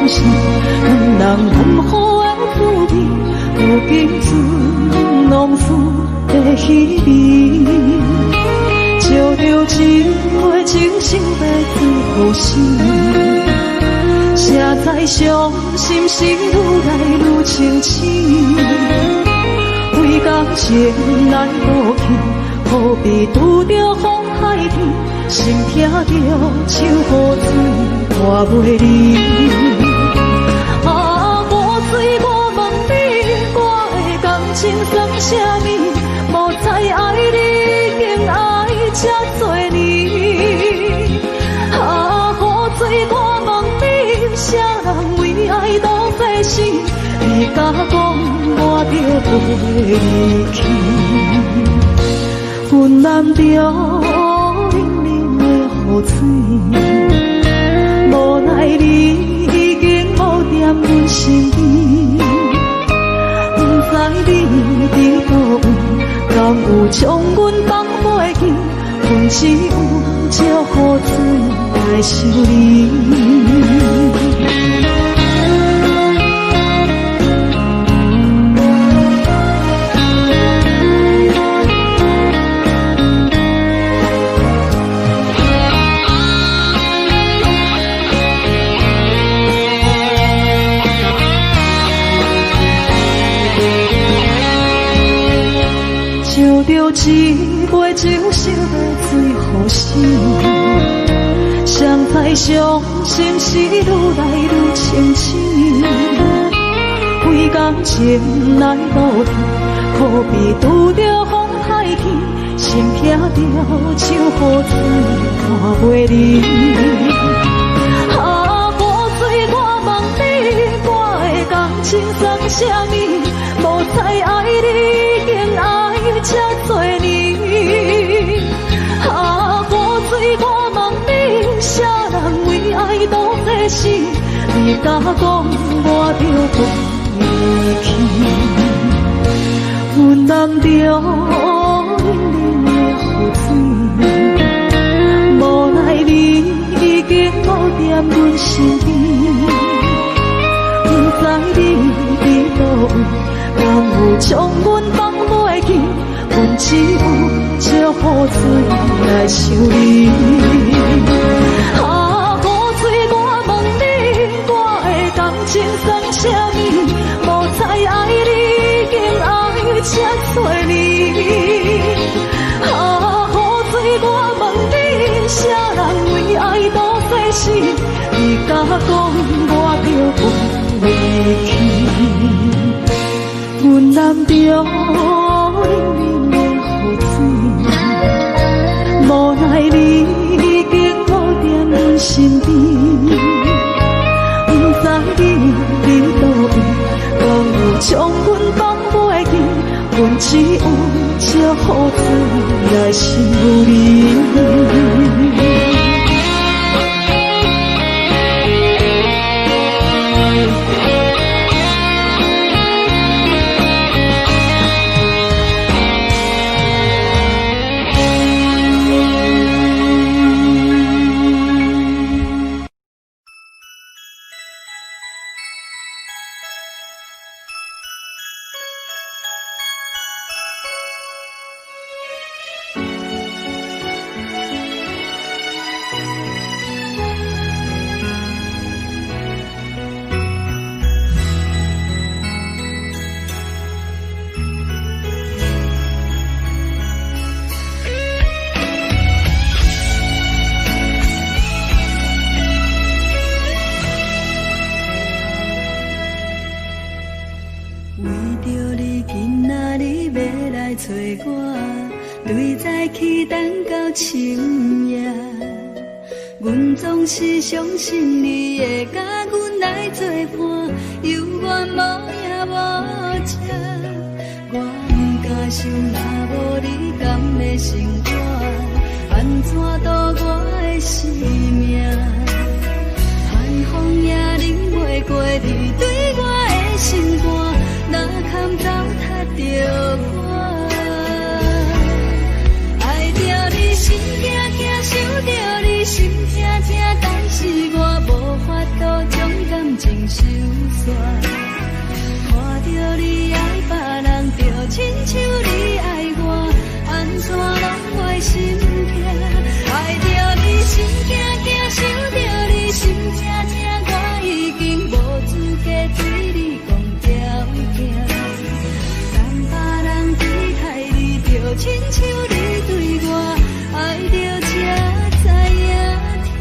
心，两人难好的滋味，如今只拢输在稀微。借着一回情深要最好心，谁知伤心事愈来愈清醒。为感情来渡去，何必拄着风海天？心痛着手雨水换袂离。啊，雨水我问你，我的感情算啥物？无再爱你，竟爱这多年。啊，雨水我问你，啥人为爱都费心？你甲讲我着袂离去，阮难着冷冷的雨水，无奈你已经无踮阮身边。不知你伫倒位，敢有将阮放袂记？阮只有借雨水来想你。一杯酒烧要最好心，谁知伤心事愈来愈清醒。为感情来渡去，何必拄着风海天？心痛着手雨水看袂离。啊，雨水我问你，我的感情算啥物？无再爱你，竟爱这多年。啊，雨水我问你，啥人为爱都费心？你甲讲我着袂离去，阮难着冷冷的雨水，无奈你已经无踮阮身边。不知你伫倒位，敢有将阮放袂记？阮只有借雨水来想你。啊，雨水我问你，我的感情算啥物？无再爱你，竟爱这多年。啊，雨水我问你，啥人为爱都费心？你甲讲我着袂离去，阮难着冷冷的雨水，无奈你已经无踮阮身边。不知你伫倒位，敢有将阮放袂记？阮只有借雨水来想你。找我，对在起等到深夜，阮总是相信你会甲阮来作伴，犹原无影无迹。我不敢想，若无你甘会生活，安怎度我的生命？寒风也忍袂过你对我的心肝，哪堪糟蹋着我？爱着你心痛痛，想着你心痛痛，但是我无法度将感情亲像你爱我，安怎拢袂心痛？爱着你心惊惊，想着你心正正，我已经无资格对你讲条件。等别人对待你，就亲像你对我，爱着才知影痛。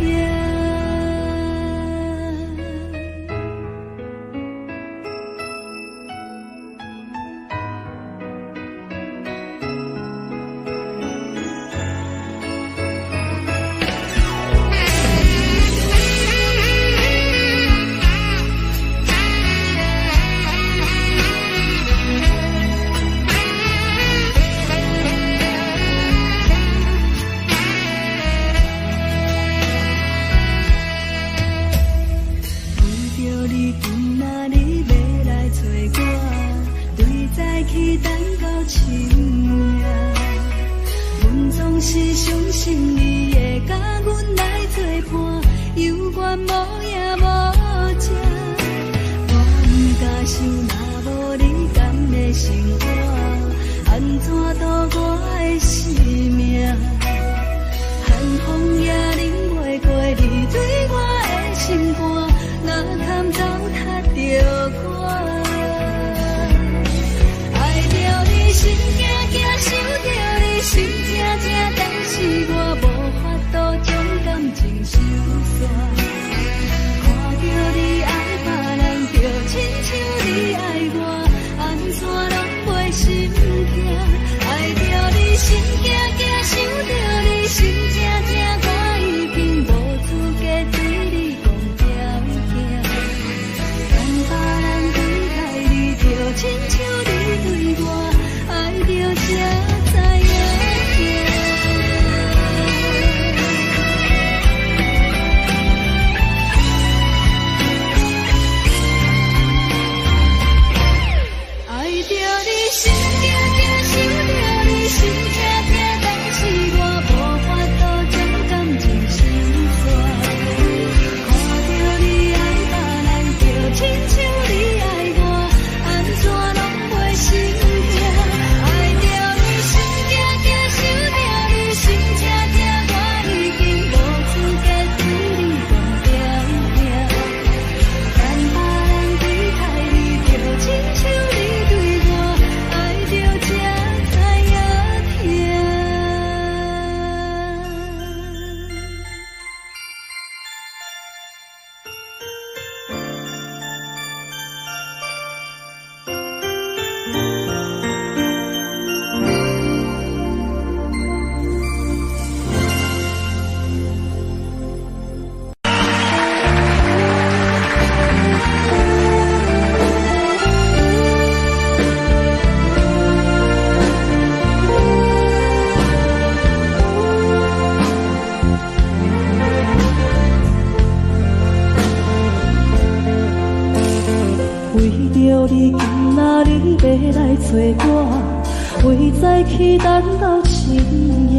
是相信你会甲阮来作伴，犹原无影无迹。我不敢想，若无你甘的生活，安怎度我的生命？寒风也冷袂过你对我的心肝，哪堪糟蹋着我？爱着你心惊惊，想着你心正正，但是我无法度将感情收煞。看着你爱别人，就亲像你爱我，安怎拢袂心痛？爱着你心惊惊，想着你心正正，我已经无资格对你讲条件。等别人对待你，就亲像你对我，爱着才知影痛。爱着你心惊惊，想着你心正正，但是我无法度将感情收煞。看着你爱别人，就亲像你爱我，安怎拢袂心痛？爱着你心惊惊，想着你心正正，我已经无资格对你讲条件。等别人对待你，就亲像你对我，爱着才知影痛。为着你今仔日要来找我，为早起等到深夜，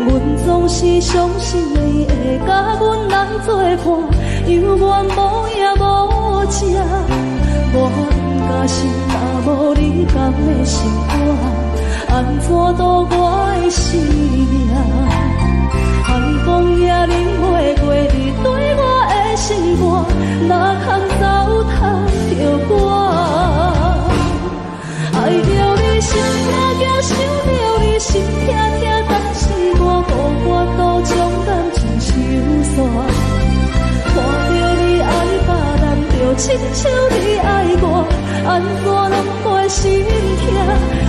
阮总是相信你会甲阮来作伴，犹原无影无迹。我不敢想，若无你甘的心肝，安怎度我的生命？寒风也冷袂过你对我的心肝，哪堪糟蹋着我？爱着你心惊惊，想着你心痛痛，但是我无法度将感情收煞。看着你爱别人，就亲像你爱我，安怎拢袂心痛？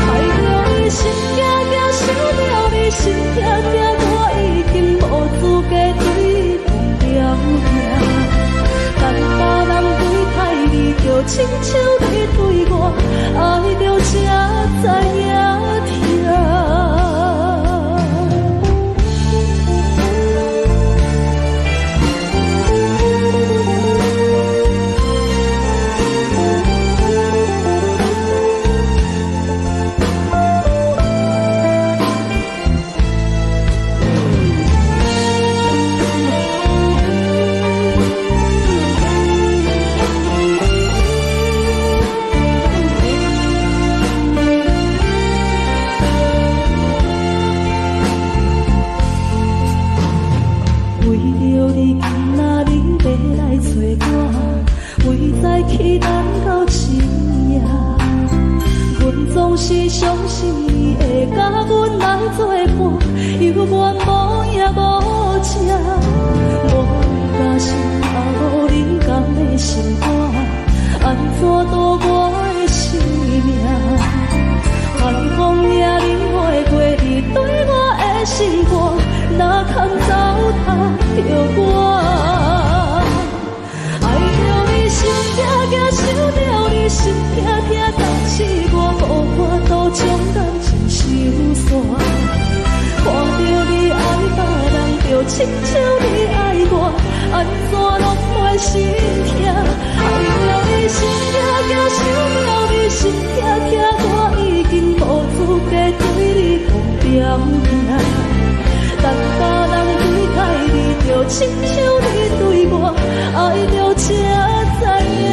爱着你心惊惊，想着你心痛痛，我已经无资格对你讲条件。等别人对待你，就亲像你对我，爱着才知影痛。是你会甲阮来作伴，犹原无影无迹，无甲心头你甘的心肝，安怎度我的生命？寒风也冷袂过你对我的心肝，哪堪糟蹋着我？爱着你心痛痛，想着你心痛痛，但是我无法度将感情收煞。看着你爱别人，就亲像你爱我，安怎拢袂心痛？爱着你心痛痛，想着你心痛痛，我已经无资格对你讲条件。等别人对待你，就亲像你对我，爱着才知影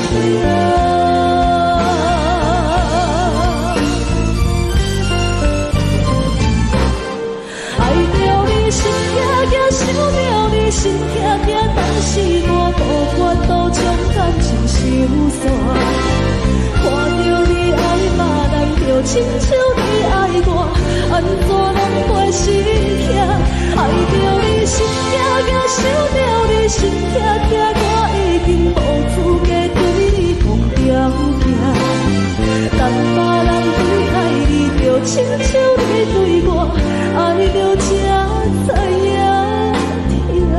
痛。爱着你心痛痛，想着你心痛痛，但是我无法度将感情收煞。看着你爱别人，就亲像你爱我，安怎拢袂心痛？爱着你心痛痛，想着你心痛痛，我已经无资格对你讲条件。等别人对待你，就亲像你对我，爱着才知影痛。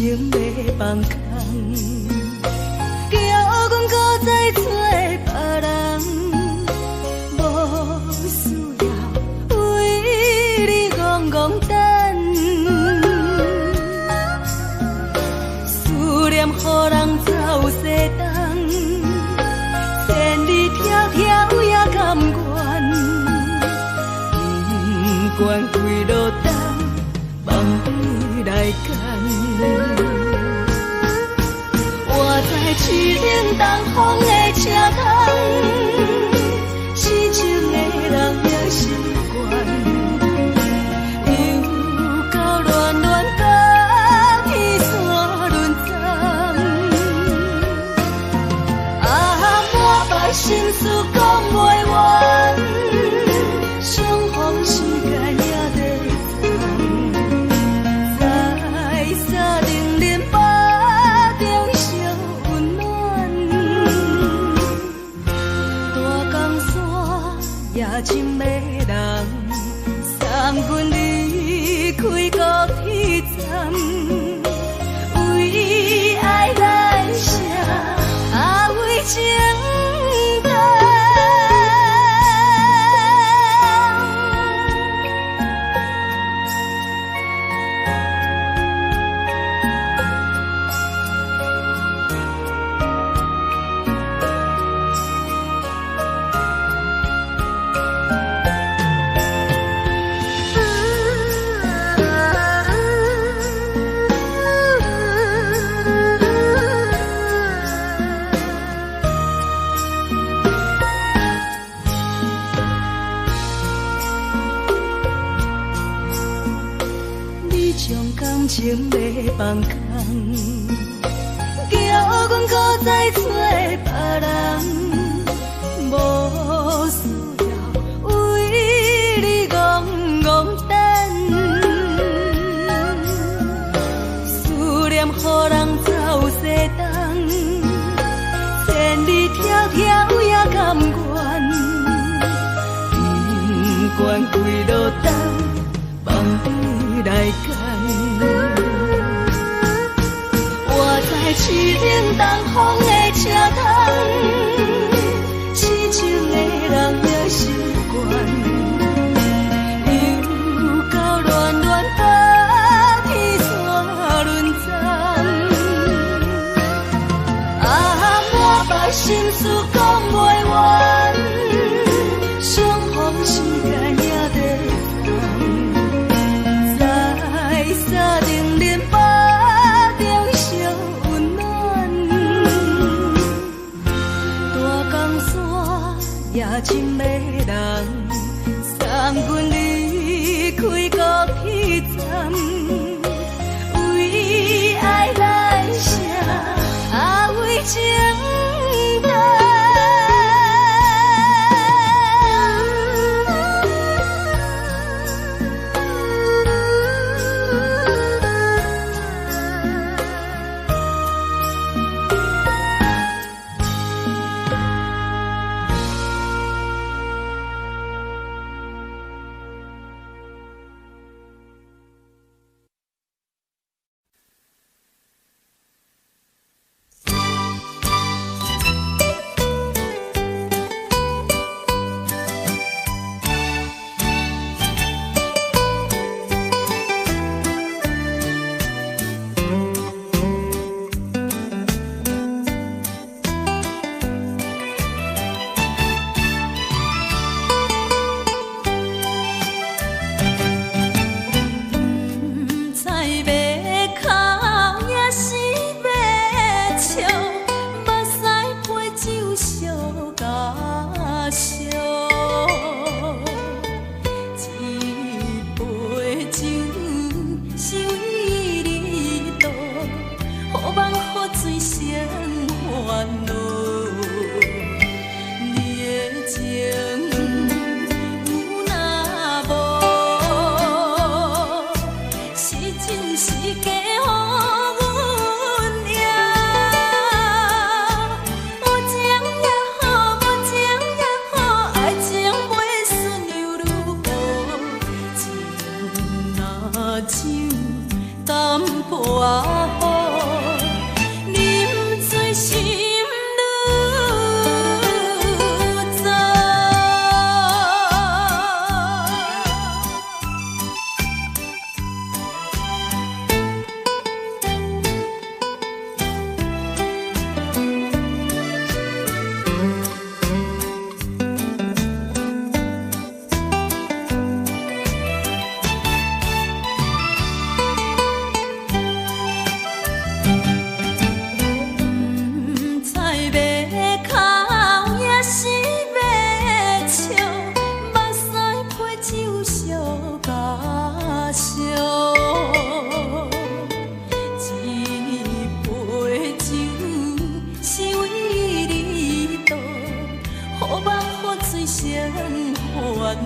情要放空，叫阮搁再找别人，无需要为你戆戆等。思念予人走西东，千里迢迢也甘愿，不管几落冬，梦你来牵。我在痴情东风的车窗，痴情的人也习惯，又到恋恋到彼山论丛。啊，满腹心事讲袂完，相逢时间也在藏，在沙丁林巴中烧温暖。大江山夜深的人，送阮离开高铁站，为爱来写啊为情长。感情要放空，叫阮搁再找别人，无需要为你戆戆等。思念予人走西东，千里迢迢也甘愿，不管几落冬，梦你来牵。我在痴情东风的车窗，痴情的人也习惯，又到恋恋到彼山论丛。啊，满腹心事讲袂完，相逢时间也在藏，在沙丁林巴中烧温暖。大江山夜深的人，送阮离开高铁站，为爱来写啊为情长。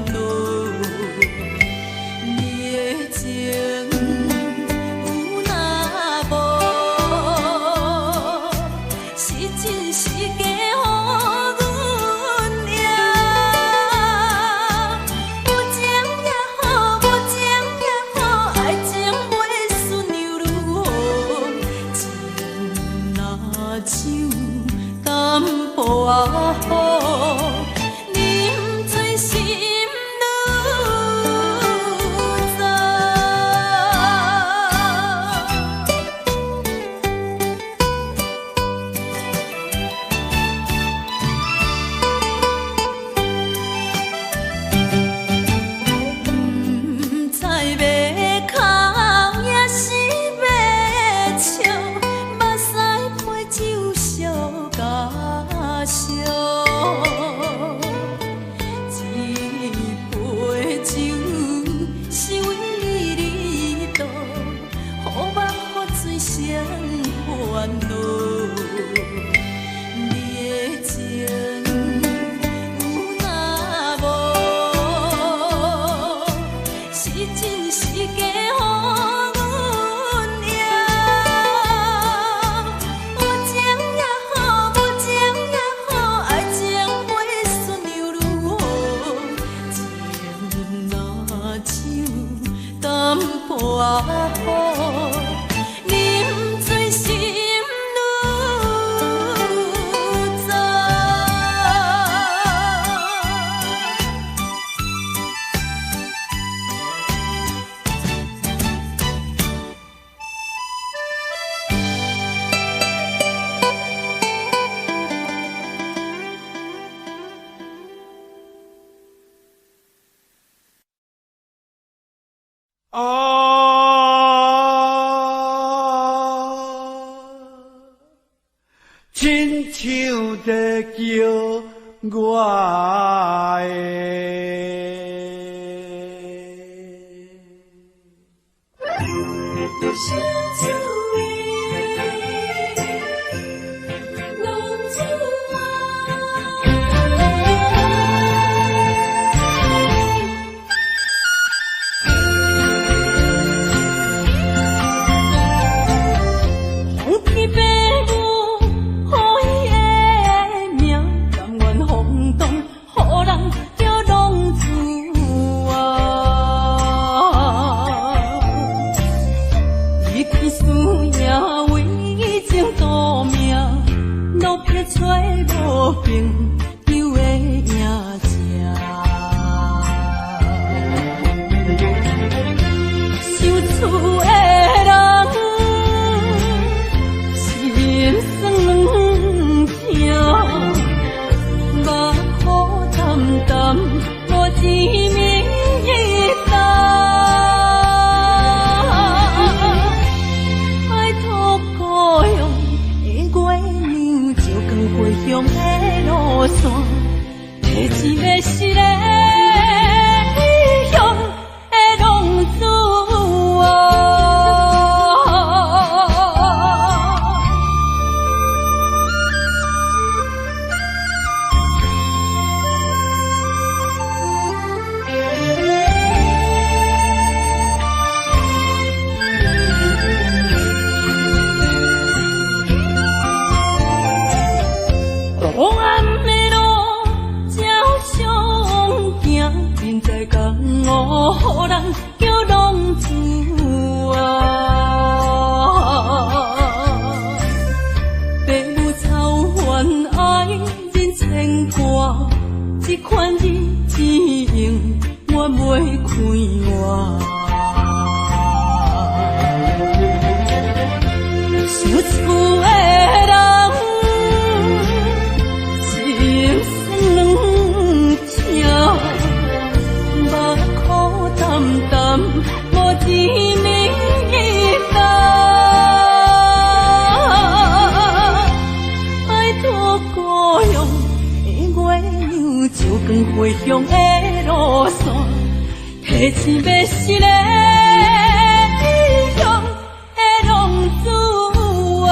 恼。你的情有若无，是真是假乎阮赢。有情也好，无情也好，爱情袂顺又如何？情若像淡薄仔雨。亲像在叫我的。回乡的路线，提醒要是个异乡的浪子啊，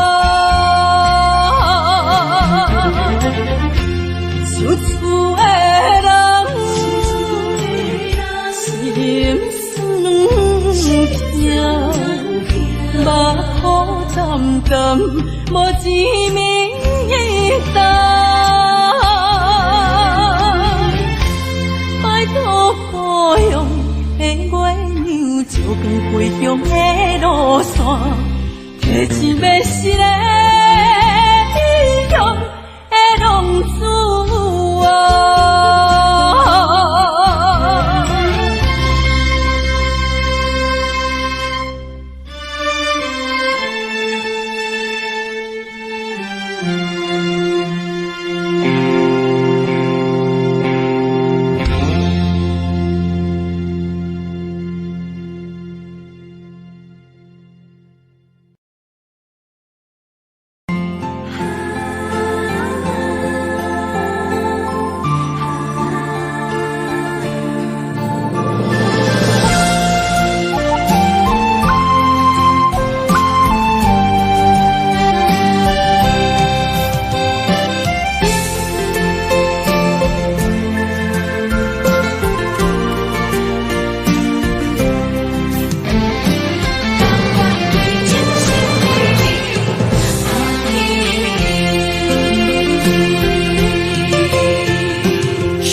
想厝的人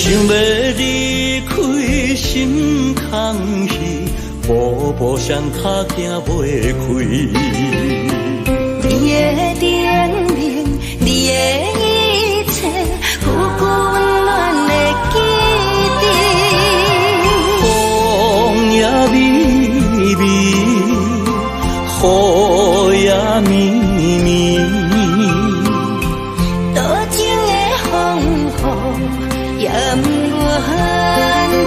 想要离开心空虚，步步上脚行袂开。你的叮咛，你的一切，富贵温暖的记忆。风也微微，雨也绵绵，多情的风雨也不愿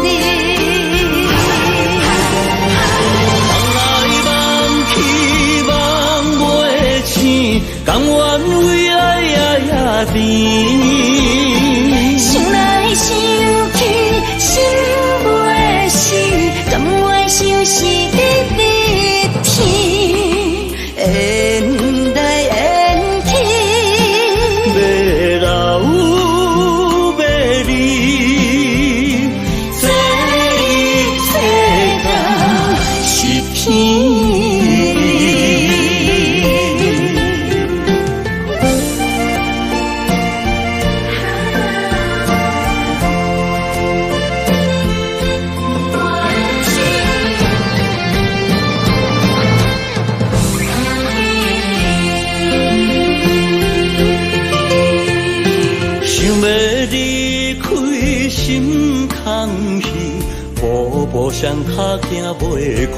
离。甘愿为爱夜甜，想来想去心袂死，甘愿相思日日天，缘来缘去，要老要离，这一切都是天。空虚，步步上脚行袂开。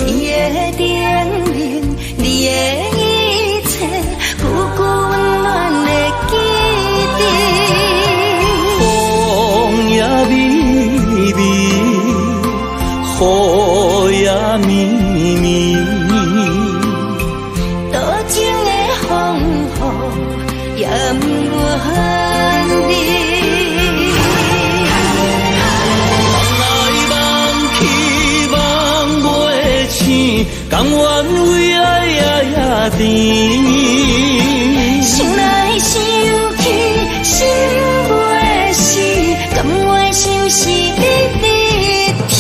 你的叮咛，你的一切，富贵温暖的记忆。风也微微，雨也绵绵，多情的风雨也不愿离。甘愿为爱夜甜，想来想去心袂死，甘愿相思日日天，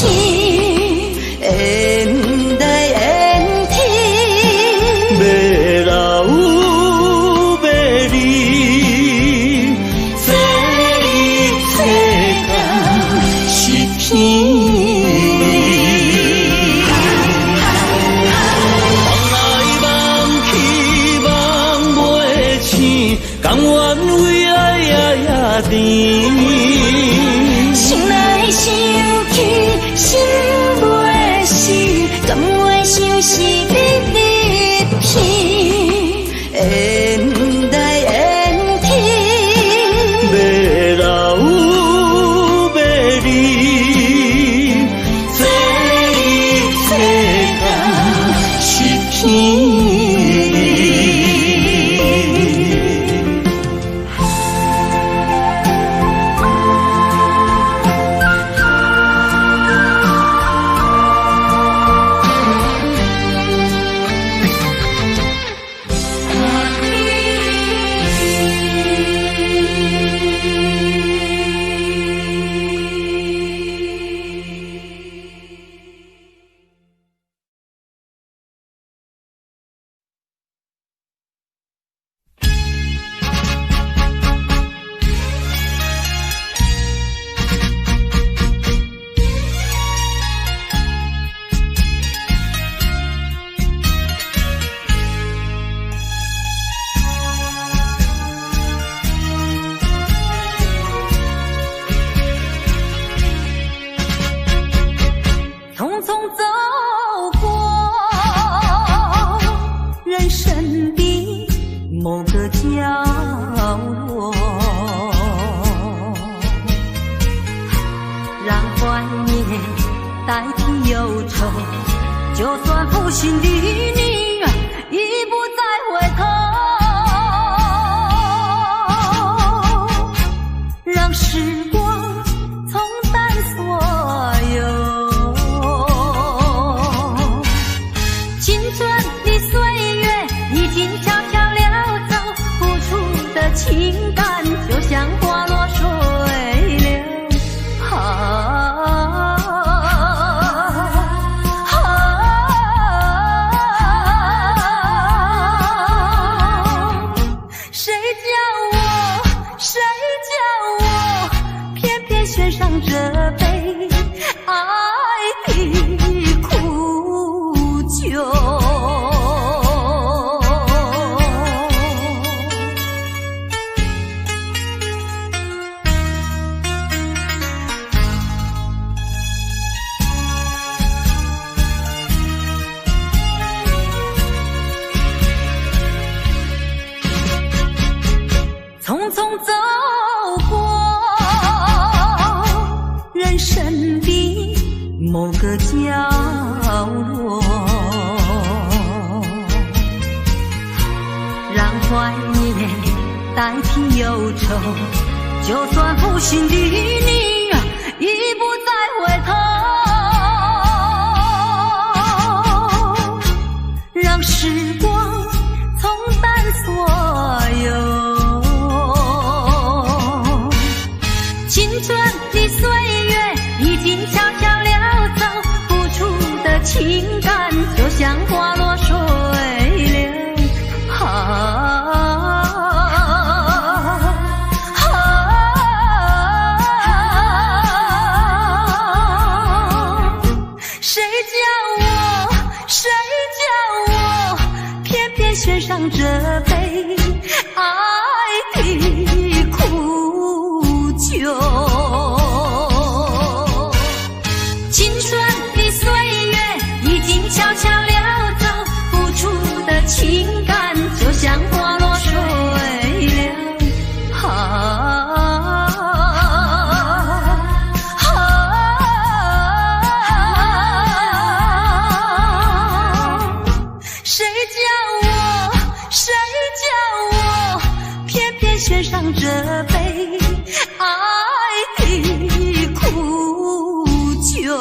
缘来缘去，要老要离，这一切都是天。甘愿为爱夜甜，想来想去心袂死，甘愿相思日日天，缘来缘去，要老要离，这一切都是天。某个角落，让怀念代替忧愁，就算负心的你已不再回头，让时光冲淡所有青春的岁月已经悄悄溜走，付出的情感就像花落水流。谁叫我献上这杯爱的苦酒。匆匆走过人生的某个角落，让怀念代替忧愁，就算负心的你已不再回头，让时光冲淡所有。青春的岁月已经悄悄溜走，付出的情感就像花落水流。谁叫我偏偏献上这杯爱的苦酒。青春的岁月已经悄悄溜走，付出的情感就像花落水流。谁叫我偏偏献上这杯爱的苦酒。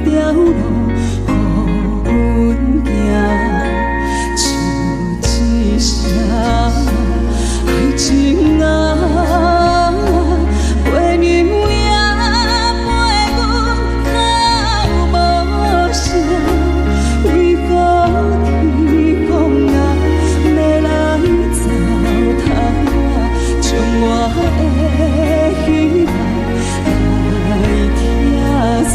条路，予阮行，像一声爱情啊，陪眠也陪阮到无声，为何天公啊要来糟蹋我，将我的希望来拆散。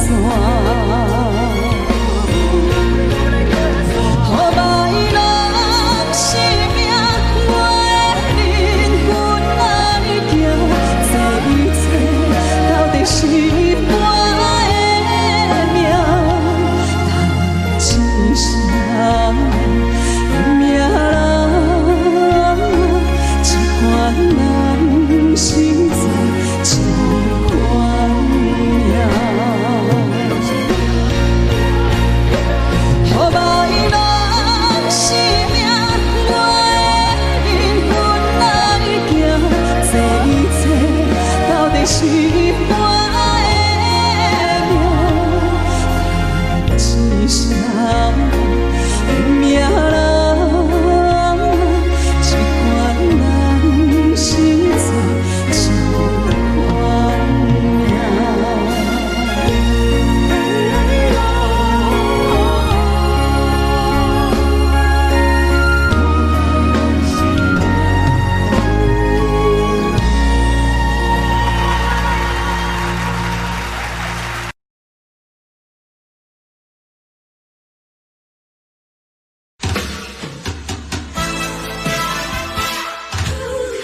是我的命，但一声命人，一款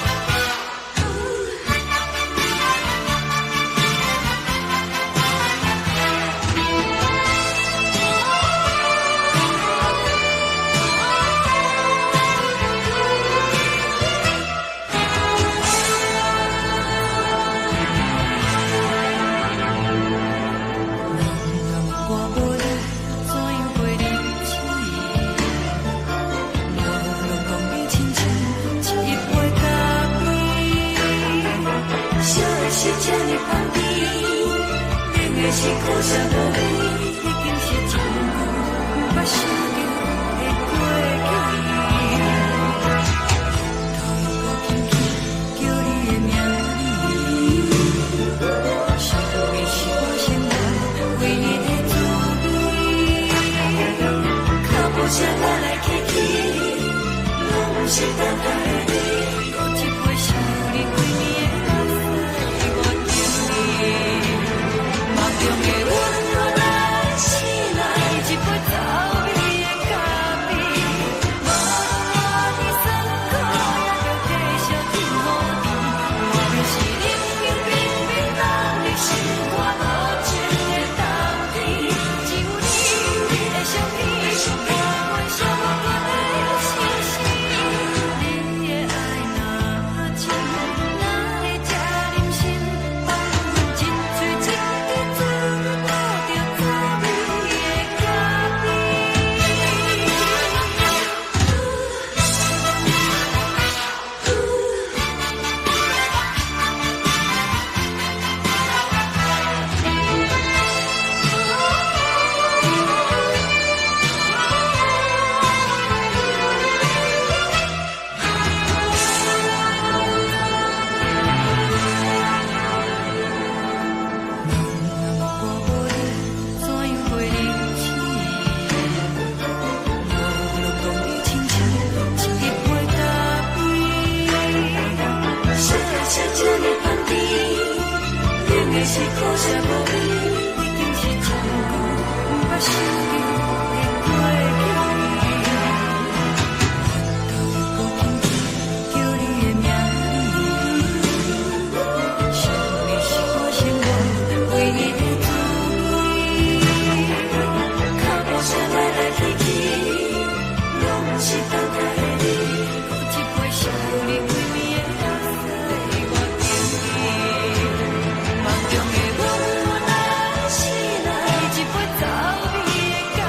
人生在一款命。予歹人生命，我的灵魂来行，这一切到底是我。一声命人，一款人生在一款命。梦中的阮，我若醒来，一杯早味的咖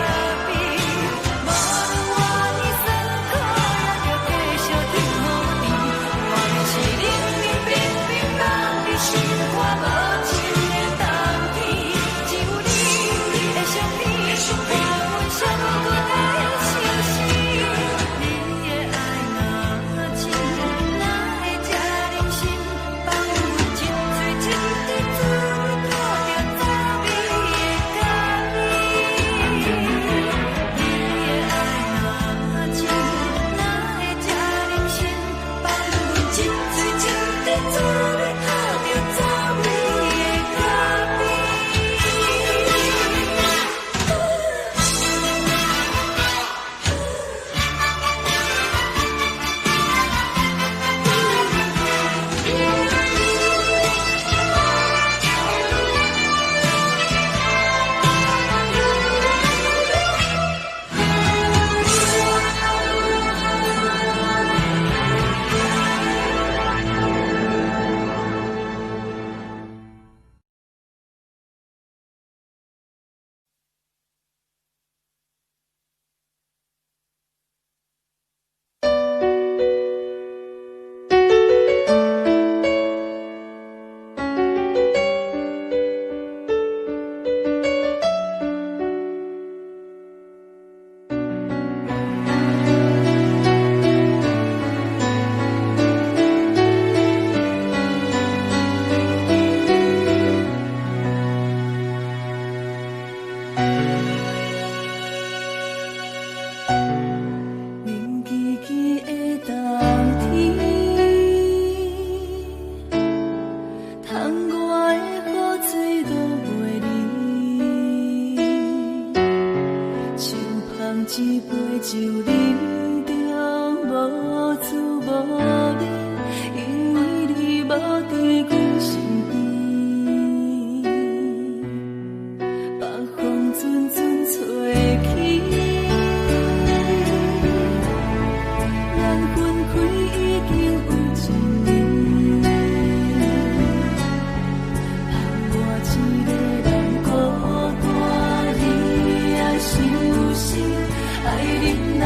一杯酒饮着无滋无味，因为你无伫阮身边。北风阵阵吹起，咱分开已经有一年，盼我一个人孤单，你爱相信，爱你若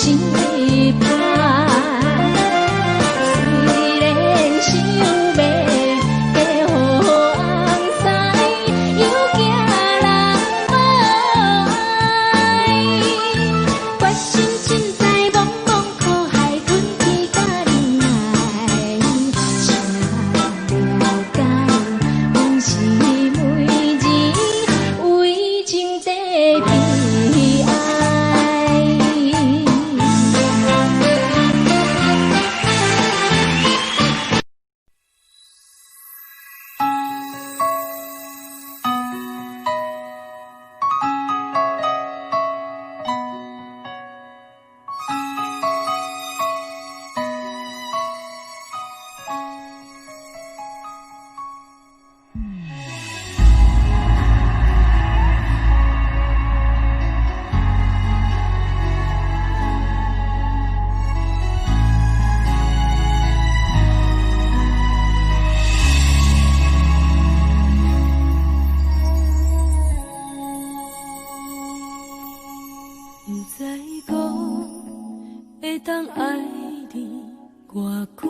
心会歹。虽然想要嫁予翁婿，又惊人无爱。决心凊彩茫茫苦海，吞去甲忍耐。请了解，阮是每日为情在悲哀。不知讲会当爱你偌久，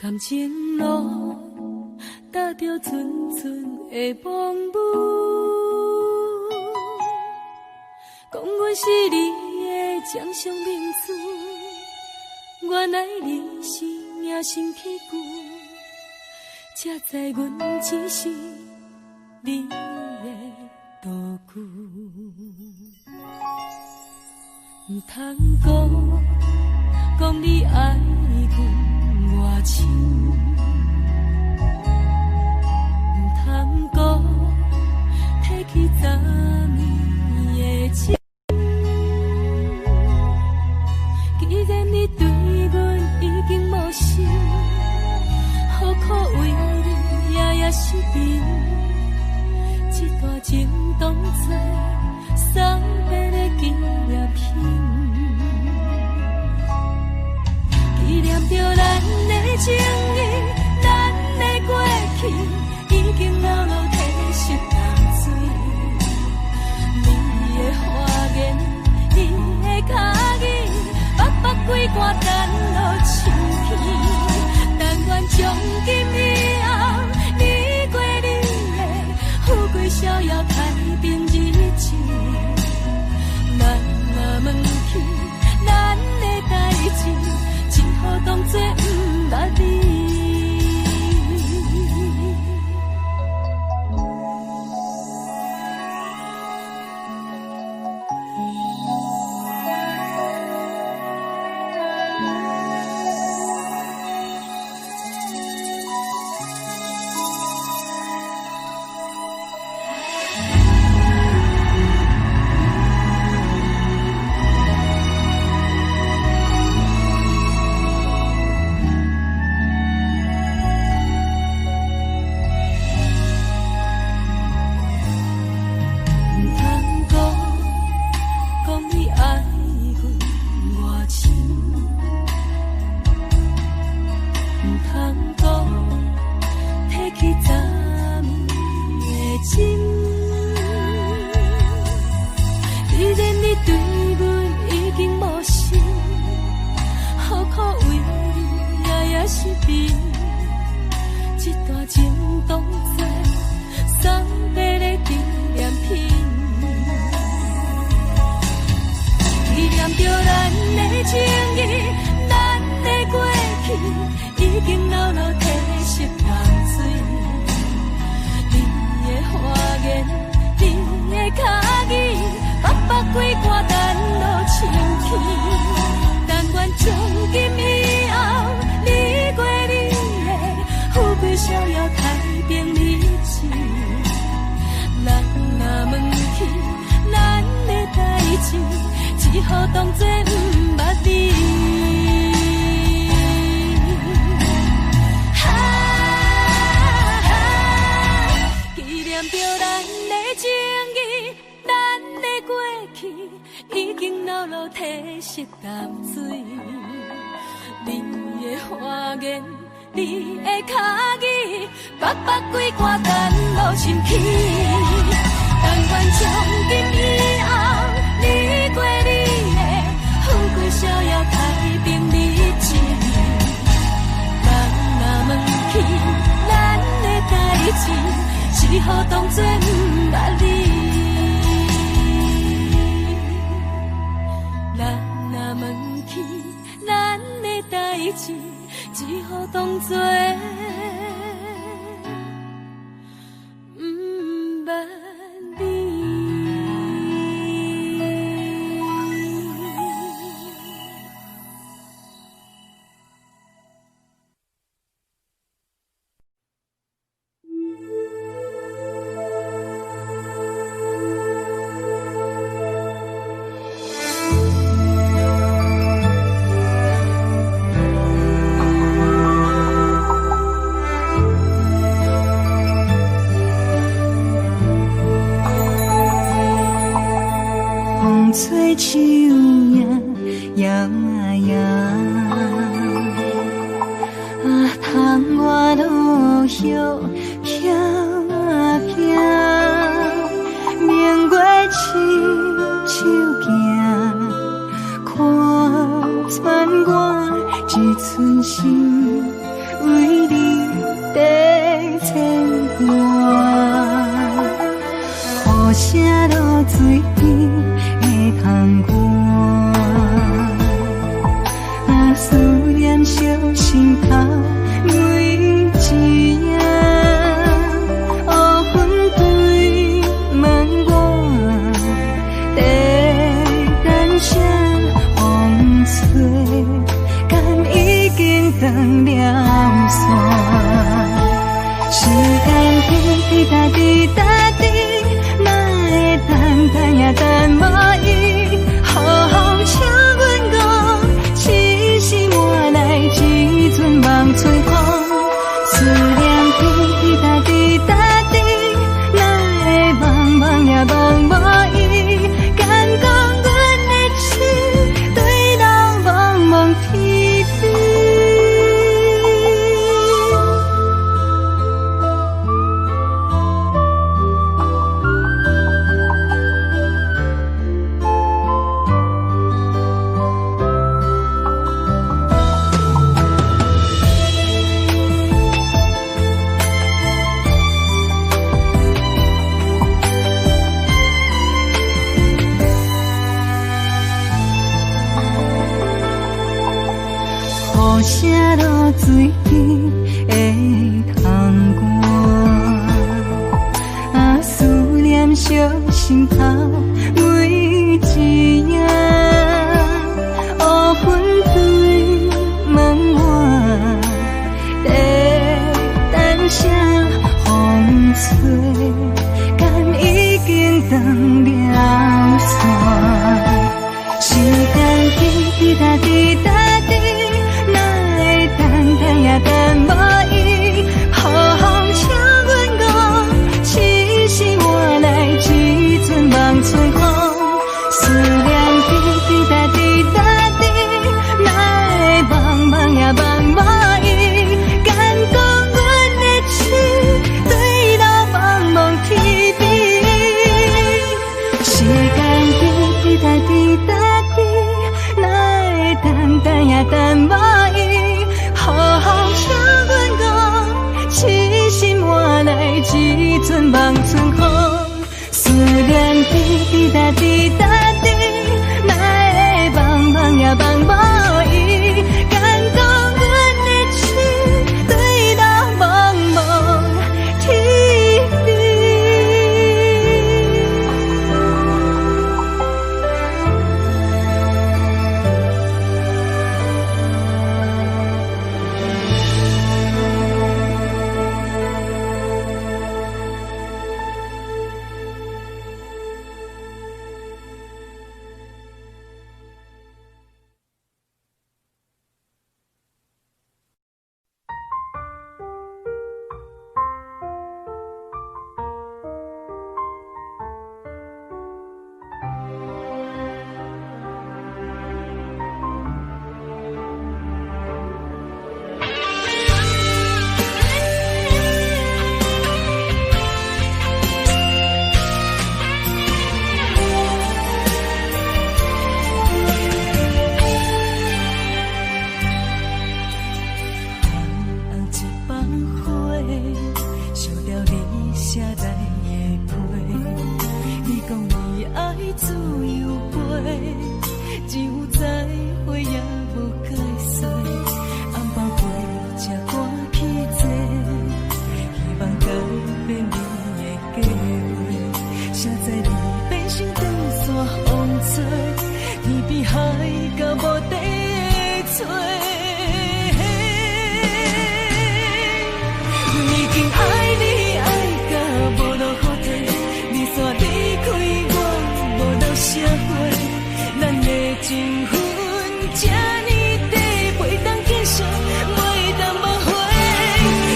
感情路踏着纯纯的风舞，讲阮是你的掌上明珠，原来你是命生起久，才知阮只是你的道具。唔通讲你爱阮偌深，唔通讲提起昨暝的情。既然你对阮已经无心，何苦为你夜夜失眠？这段情当作送别的纪念品，纪念着咱的情谊，咱的过去已经牢牢褪色淡水。你的花言，你的脚语，白白几段等落清片。但愿从今以后，你过你的富贵逍遥太平日子。咱若问起咱的代志，只好当作不捌你。只好当作不捌你。纪念着咱的情谊，咱的过去已经牢牢褪色淡水。你的花言，你的脚语，白白几段等落深去。但愿从今以后，你只好当作不捌你。咱若问起咱的代志，只好当作不捌你。风吹树影摇啊摇，窗外落叶飘啊飘，明月深手行，看穿我一寸心，为你在牵挂，雨声落水边。窗外，思念烧心头每一夜，黑云对问我，在等啥风吹，敢已经断了线，时间滴答滴答滴，哪会等也等无伊，好风请阮讲，痴心换来一阵梦吹风，思念滴答滴答滴，哪会茫茫也茫无伊，敢讲阮的情对人茫茫天边。雨声落水边的窗外，思念烧心头每一夜，黑云对问我，在等啥风吹，敢已经断了线，时间滴答滴答滴。等也等无伊，好风请阮讲，痴心换来一阵梦吹风，思念滴滴答滴答滴，哪会茫茫也茫无伊，敢讲阮的情对人茫茫天边，时间滴滴答滴答滴，哪会等也等无伊。好风请阮讲，痴心换来一阵梦春风，思念滴滴答滴答滴，哪会茫茫也茫无伊，敢讲阮的情对人茫茫天边。找，天边海角无地找。已经爱你爱到无路可退，你煞离开我无路社会，咱的情分这呢短，袂当继续，袂当挽回。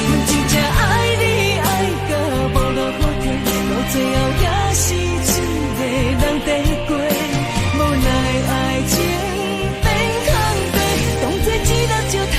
阮真正爱你爱到无路可退，到最后也是一个人在过，无奈爱情变空地，当作一粒石头。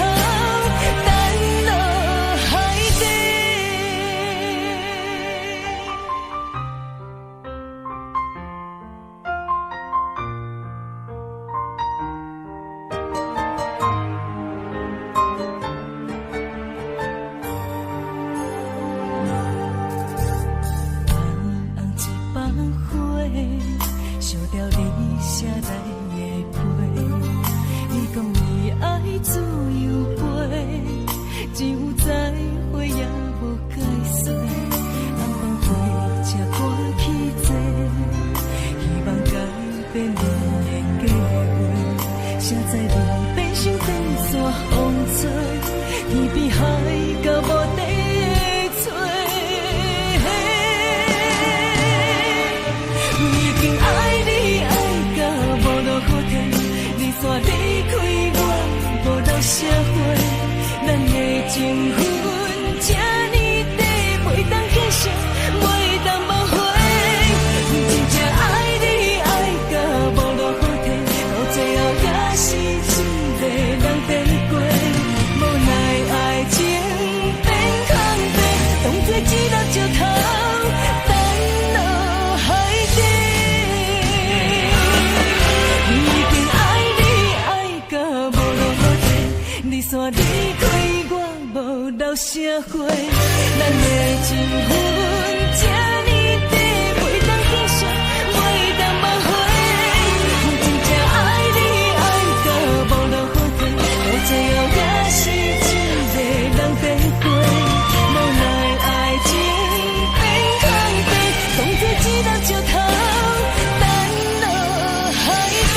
社会，咱的情分这呢短，袂当继续，袂当挽回。真正爱你爱到无路可退，到最后也是一个人在过。无奈爱情变空地，当作一粒石头，等落海底。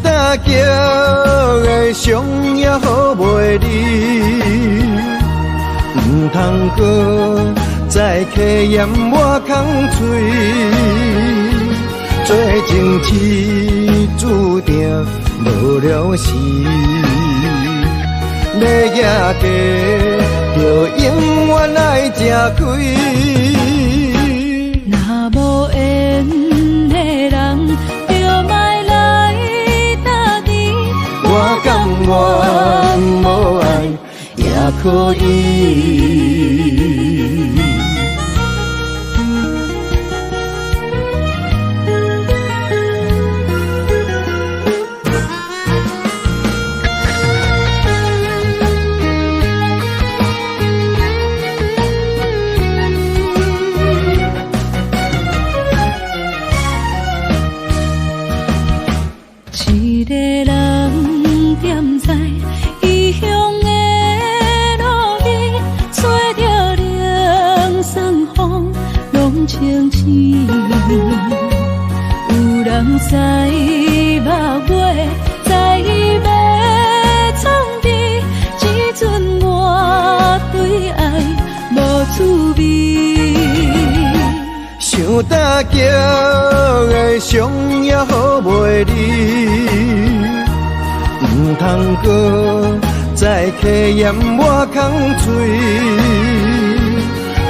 大叫的伤也好袂离，唔通搁再去嫌我空嘴，做情痴注定无了时，要野地就永远爱吃亏。若无缘的人，就莫来打你。我甘愿无爱也可以。一个人踮在异乡的路边，吹着凉爽风，拢清醒。有人知目月大桥的伤也好袂离，唔通搁再客嫌我空嘴，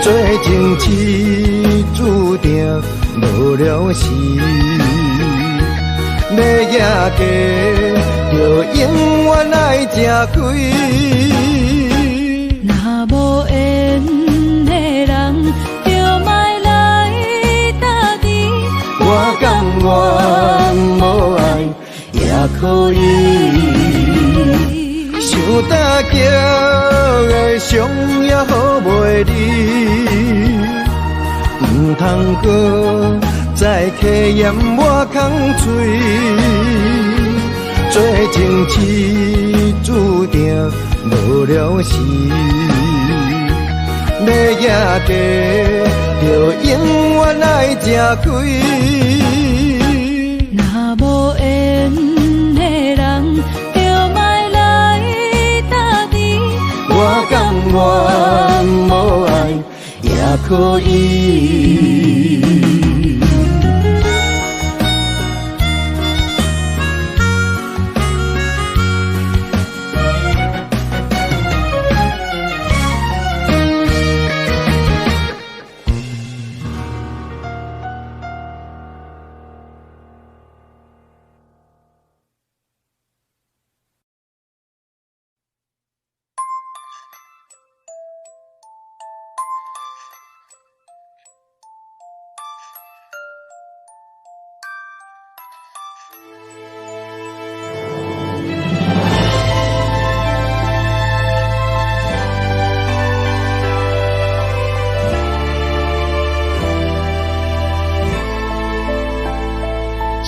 做情痴注定无了时，要举家就永远爱吃亏。若无缘的人，就莫来搭敌。我甘愿无爱也可以。想大桥的伤也好袂离，唔通搁再客嫌我空嘴，做情痴注定无了时，要举家就永远爱吃亏。若无缘的人，就莫来搭敌。我甘愿无爱也可以。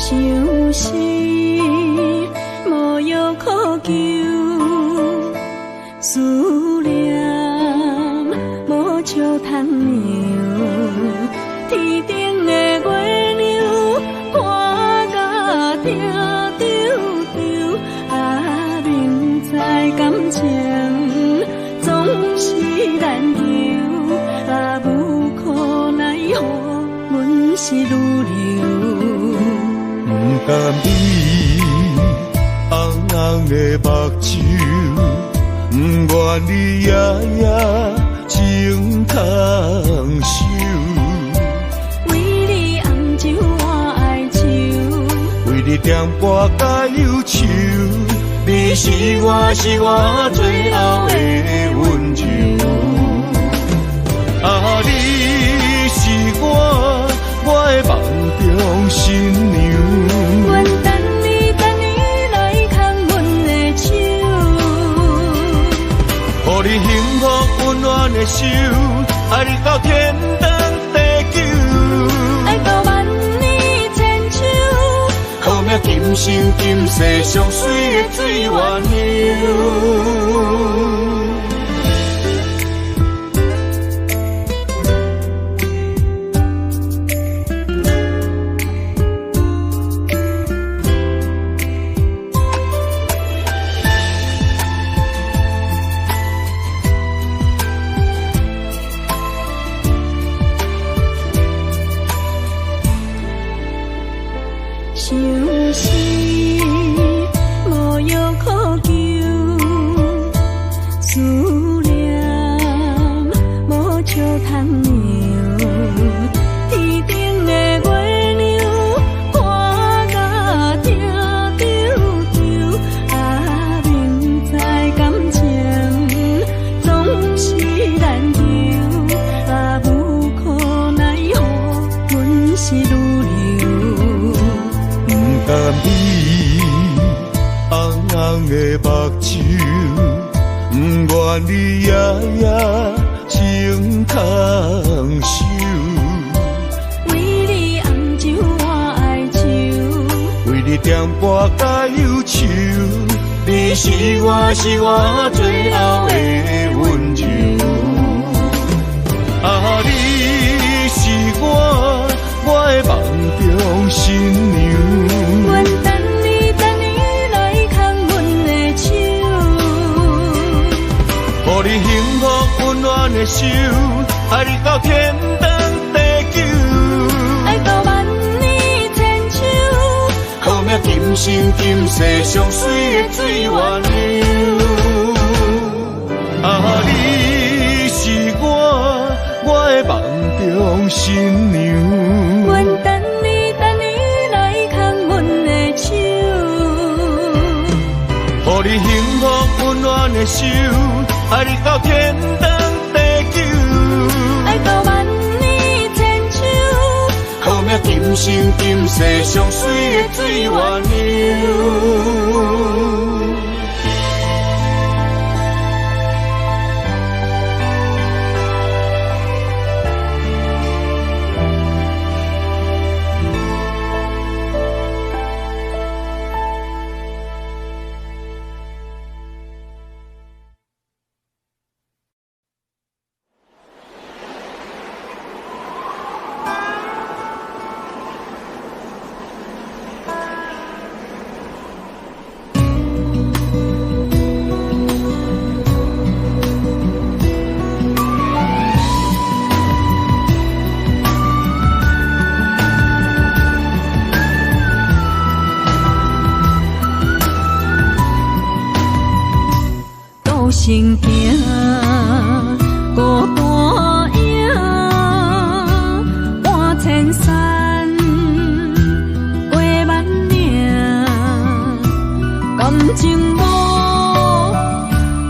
想是无药可救，思念无笑通描。天顶的月亮看甲定丢丢，啊，明知感情总是难求，啊，无可奈何，阮是愈流。不甘你红红的目睭，不愿你夜夜情通守。为你红酒换哀愁，为你点歌甲忧愁，你是我最后的温柔。啊，你是我的梦中新娘。阮等你来牵阮的手，予你幸福温暖的手，爱你到天长地久，爱到万年千秋，好命今生今世上水的水源流。想是无药可救，思念无笑通描。天顶的月亮看甲定丢丢，啊，明知感情总是难求，啊，无可奈何，阮是愈流。不甘你红红的目睭，不愿你夜夜情通守。为你红酒换哀愁，为你点歌甲忧愁，你是我最后的温柔。啊，你是我的梦中新娘。阮等你来牵阮的手，予你幸福温暖的手，爱你到天长地久。命今生今世上水的水月流。啊，你是我的梦中新娘。阮等你来牵阮的手，予你幸福温暖的手，爱你到天长地久，爱到万年千秋。予命今生今世上水的水月流。心行孤单影，半千山过万岭，感情无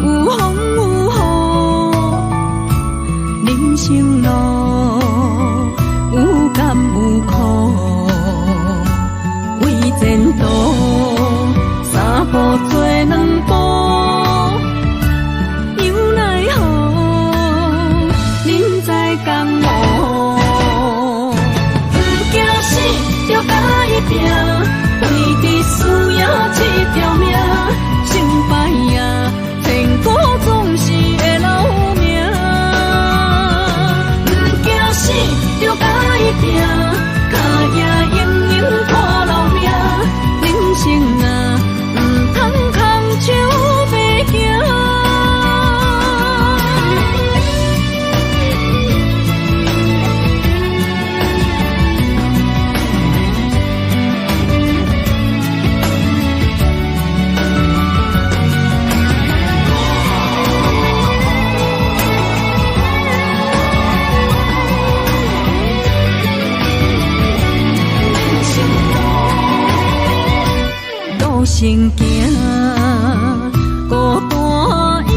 有风有雨，人生路有甘有苦，为前途三步做两步。为你需要这条命，成败呀，千古总是会留名。不惊死，就甲伊拼，脚也硬硬看老命。人生啊，唔通空手白行。行行孤单影，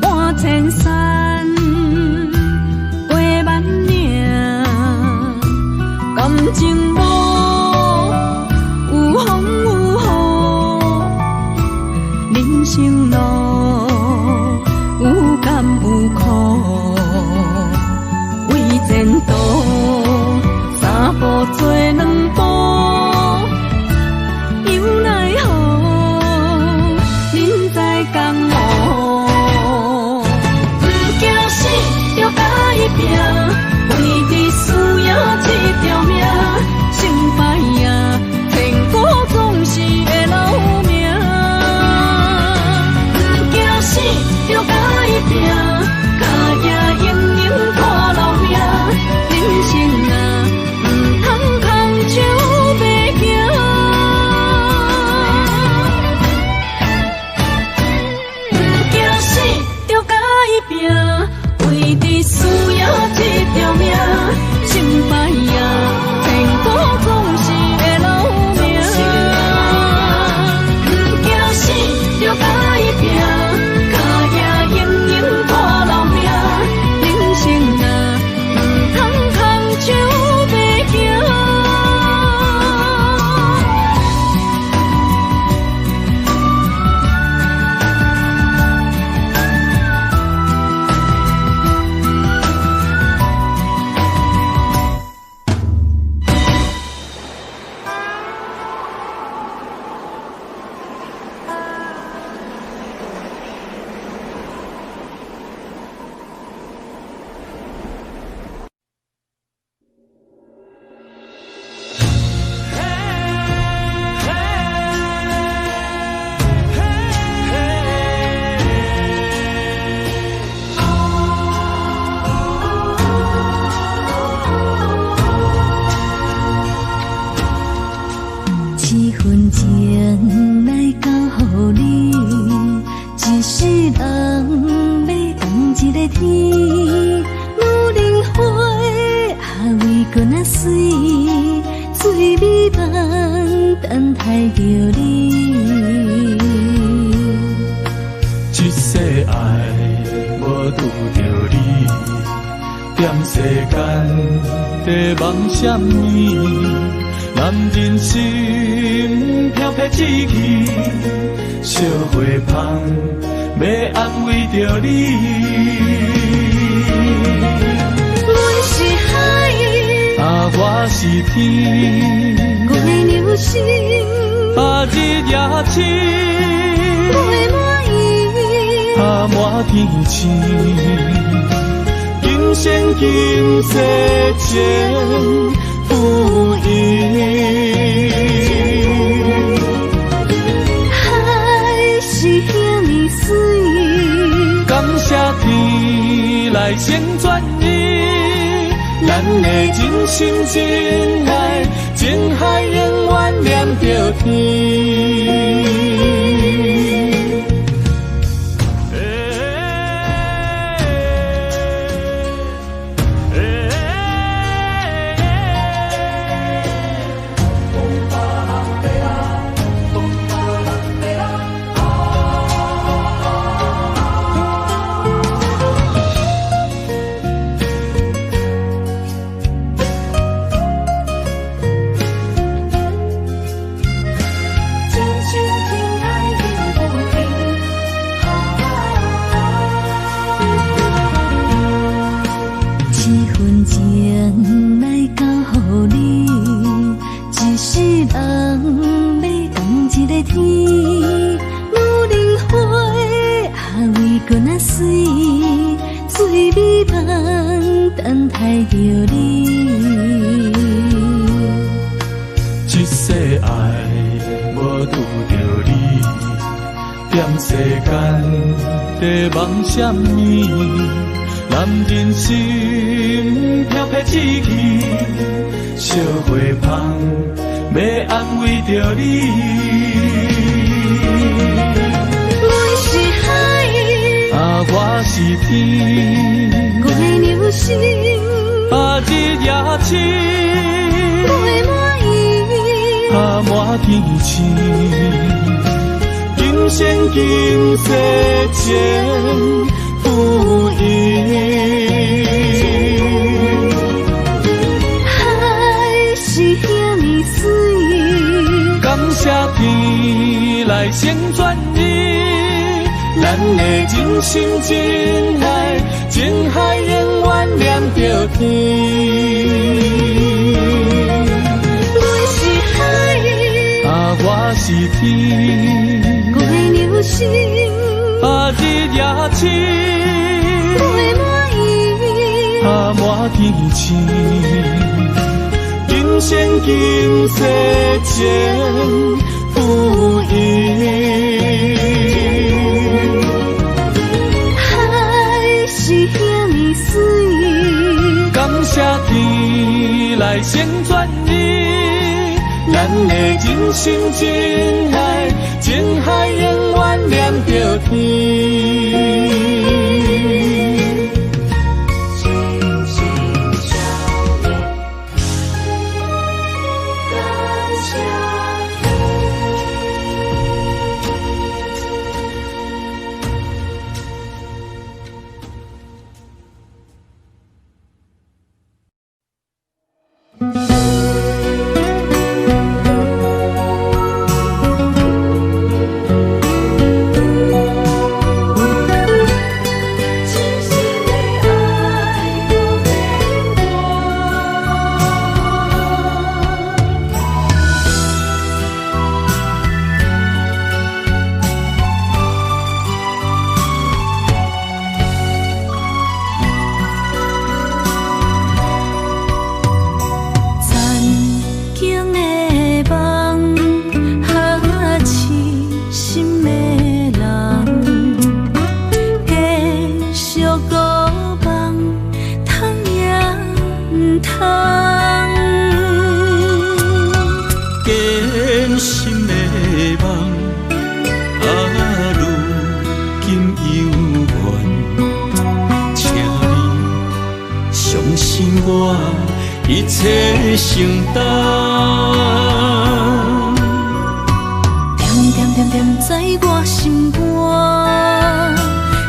半千山过万岭，感情无有风有雨，人生路有甘有苦，为前途三步做两步。为你需要这条命，成败呀，千古总是会留名。无灵花啊为搁那水，水美梦等待着你。一世爱无拄着你，踮世间在梦什么？男人心飘撇志气，小花香要安慰着你。阮是海，啊，我是天，我的流星，啊，日夜星，袂满意，啊，满天星，今生今世情不移。海是遐尼水，感谢天来成全你，咱的真心真爱，情海永远念着天。一世爱无拄着你，踮世间在梦什么？男人心飘撇志气，小花香要安慰着你。阮是海，啊，我是天，我的流星，啊，日夜星，袂满意，啊，满天星，今生今世情不移。海是遐尼水，感谢天来成全你，咱的真心真爱，情海永远念着天。阮是海，啊，我是天，我的流星，啊，日夜星，袂满意，啊，满天星，今生今世情不移。海是遐尼水，感谢天来成全你，咱的真心真爱，情海永远念着天。情一切承担。点点点点在我心肝，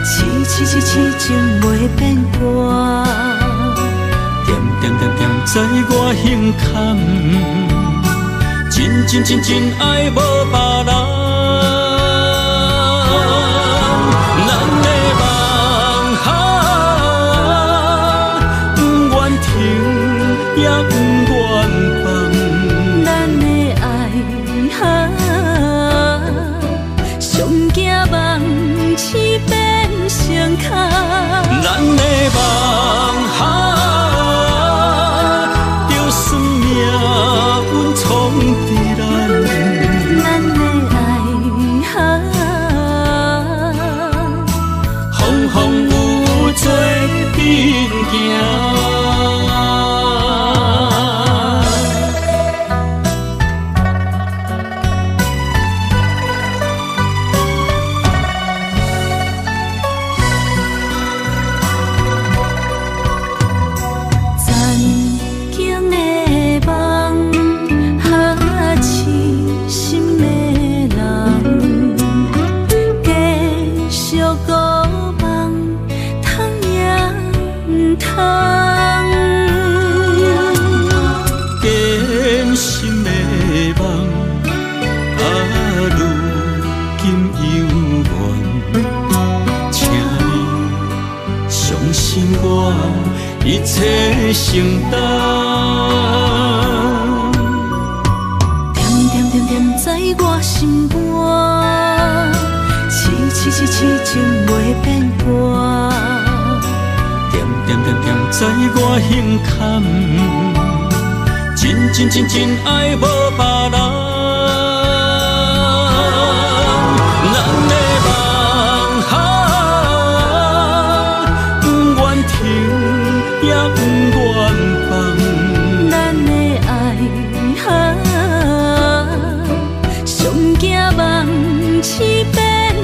痴痴痴痴情袂变卦。点点点点在我胸坎，真真真真爱无别人。咱的梦想，不愿停，也不愿放。咱的爱上惊梦痴变成空。咱的梦想，就算命运闯伫咱。咱的爱风风雨做阵行。一切承担，点点点点在我心肝，痴痴痴痴情袂变卦。点点点点在我胸坎，真真真真爱无别人。咱的梦想，不愿停，也不愿放。咱的爱上惊梦痴变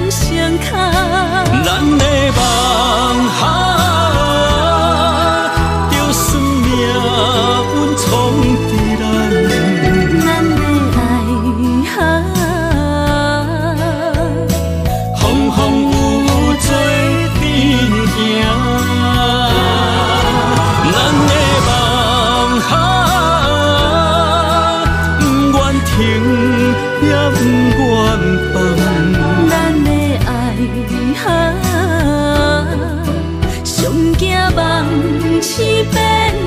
成空。咱的梦想，就算命运闯伫咱。咱的爱风风雨雨做阵行。咱的梦想，不愿停，也不愿放。咱的爱上惊梦痴变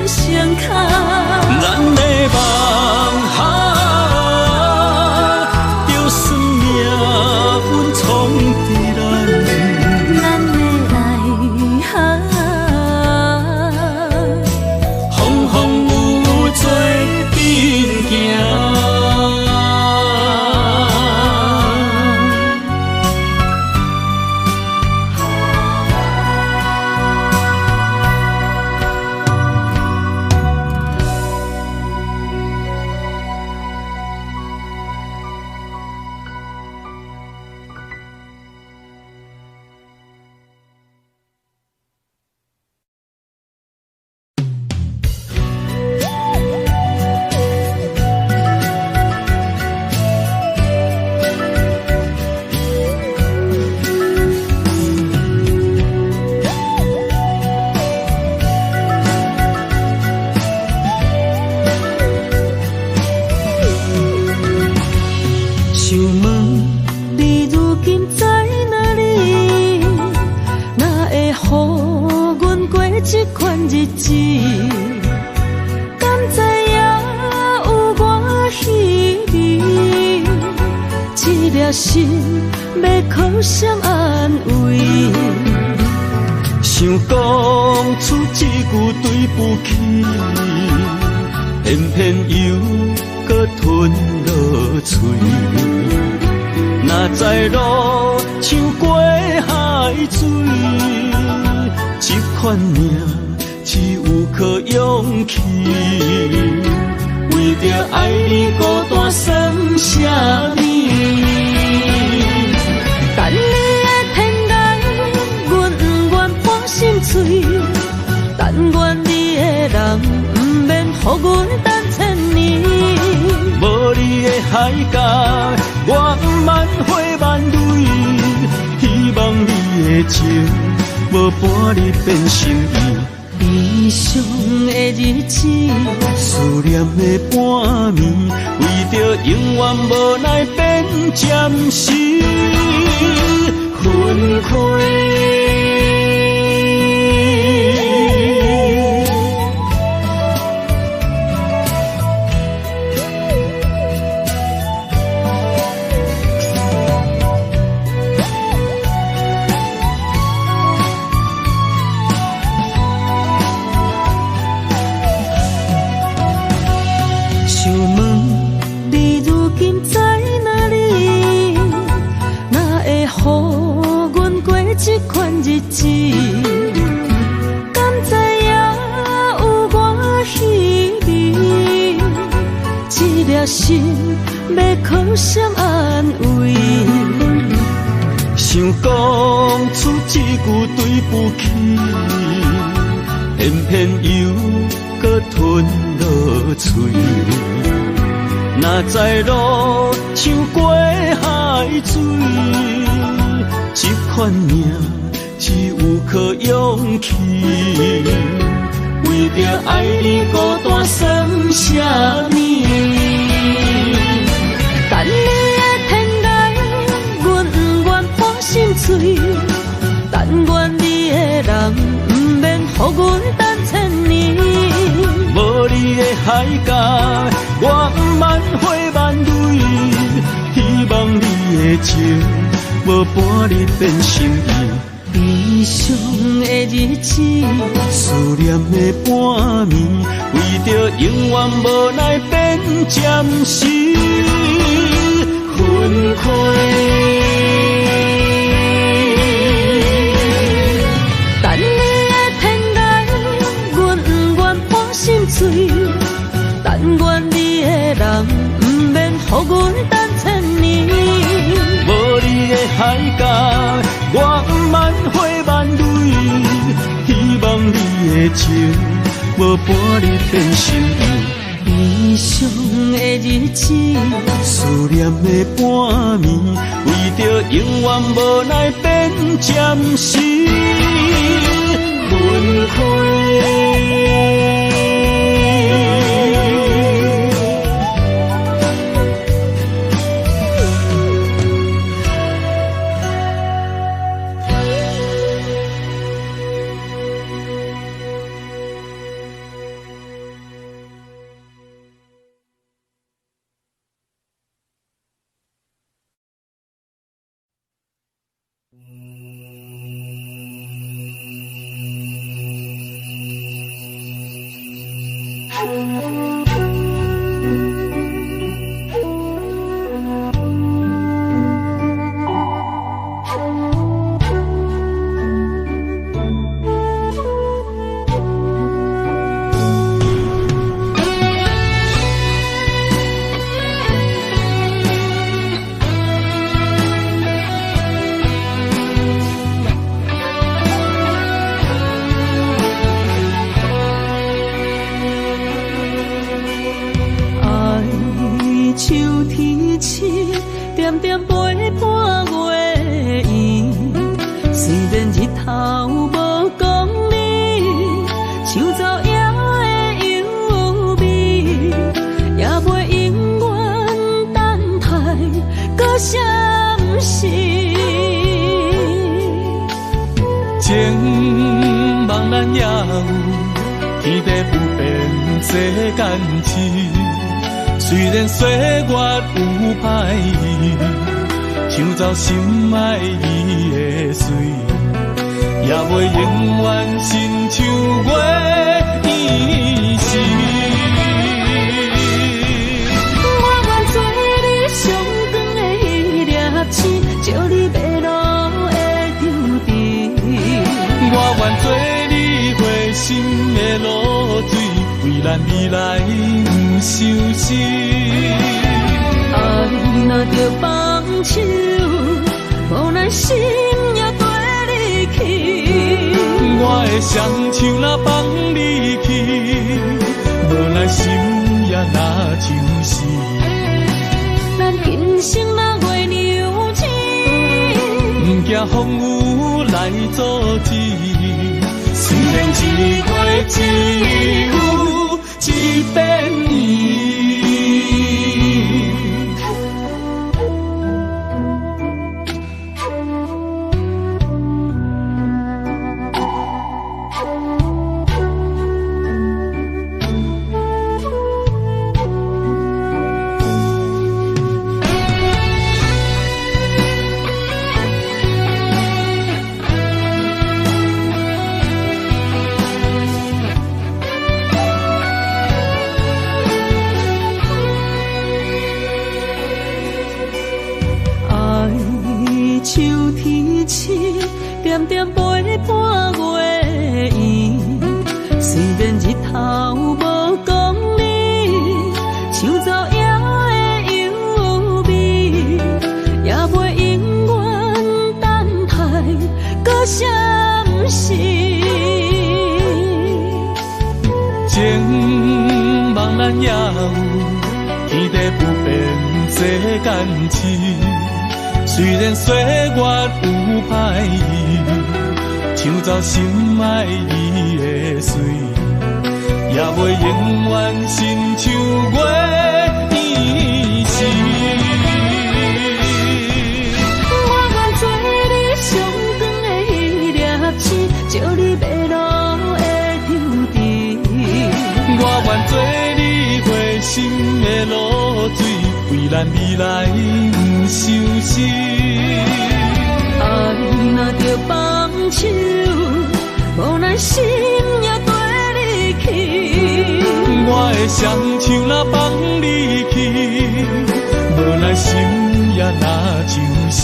成空。咱的梦想，就算命运闯伫咱。咱的爱风风雨雨做阵行。想问你如今在哪里？哪会予阮过这款日子？敢知影有我稀微？这粒心要靠谁安慰？想讲出一句对不起，偏偏又搁吞落嘴。若知路像过海水，这款命只有靠勇气。为着爱你孤单算啥物？等你的天涯，阮不愿破心碎。但愿你的人不免予海角，我万回万泪，希望你的情无半日变心意。悲伤的日子，思念的半暝，为着永远无奈变暂时分开。这款日子，敢知影有我稀微？这粒心要靠谁安慰？想讲出一句对不起，偏偏又搁吞落嘴。若知路像过海水。这款命只有靠勇气，为着爱你孤单算什么？等你的天涯，阮不愿破心碎。但愿你的人，不免予阮等千年。无你的海角，我万回万泪，希望你的情。无半日变心意，悲伤的日子，思念的半暝，为着永远无奈变暂时分开。等你的天涯，阮不愿破心碎。但愿你的人，不免予阮等千年。无你的海角，我万回万泪，希望你的情无半日变心意。悲伤的日子，思念的半暝，为着永远无奈变暂时分开。虽然岁月有歹意，抢走心爱伊的水，也袂永远亲像月依时。我愿做你上光的迄粒星，照你迷路的丢滴。我愿做你回心的露水，为咱未来不伤心。爱若着放手，无奈心也跟你去。我的双手若放你去，无奈心也若像是。惊风雨来阻止。虽然一月只有一遍年。点点陪伴月圆，虽然日头无讲理，像走夜的忧味，也袂永远等待，搁啥不是？情茫然也有，天地不变世间事。虽然岁月有歹意，抢走心爱你的水，也袂永远亲像月圆时。我愿做你上长的迄粒星，照你迷路的丢滴。我愿做你回心的露水，为咱未来不伤心。爱若着放手，无奈心也跟你去。我的双手若放你去，无奈心也若像是。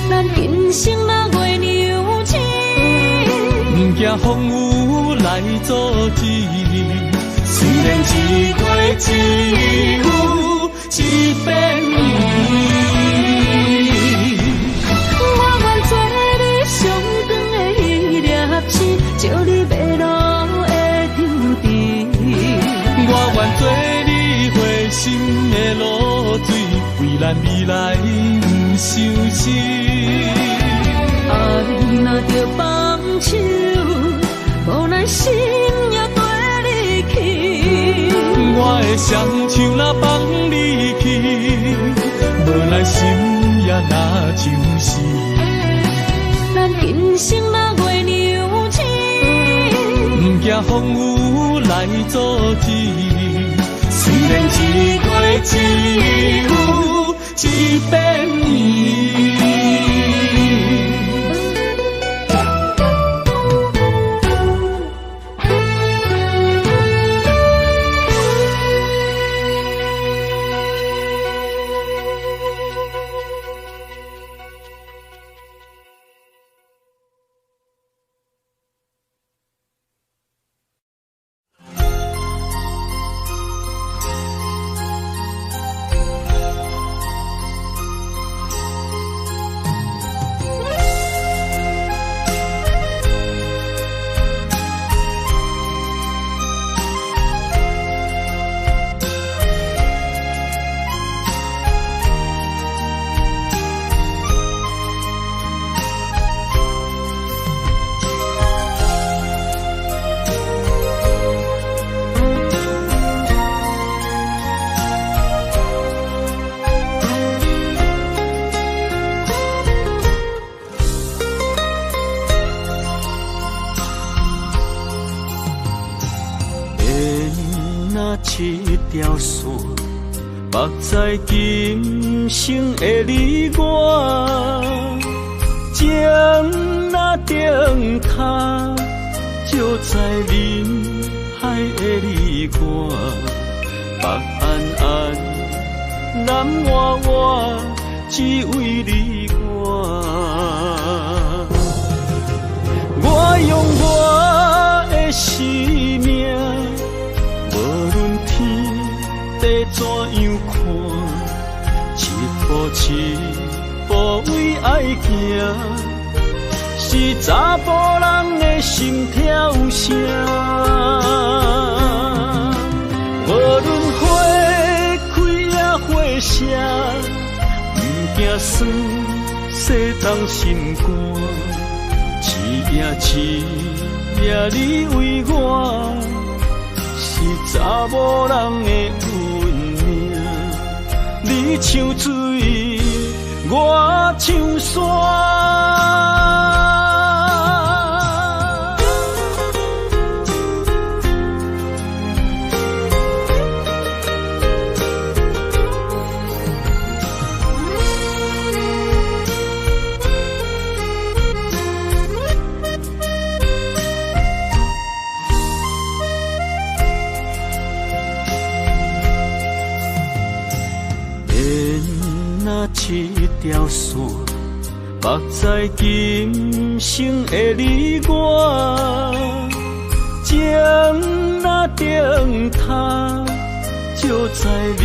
咱今生若月娘亲，不惊风雨来阻止。虽然一月只有一遍年。照你迷路的丢滴，我愿做你回心的露水，为咱未来不伤心。爱若着放手，无奈心也跟你去。我的双手若放你去，无奈心也若像是。咱今生若月娘亲，不惊风雨来阻止。虽然一月只有一遍年。一条线，目在今生的你我，情若灯塔，照在人海的你我，北暗暗，南弯弯，只为你我。我用我的生命。无论天地怎样看，一步为爱行，是查甫人的心跳声。无论花开也花谢，不惊酸世当心肝，一夜你为我，是查某人的运命。你像水，我像山。一条线，目在今生的你我，情若灯塔，照在人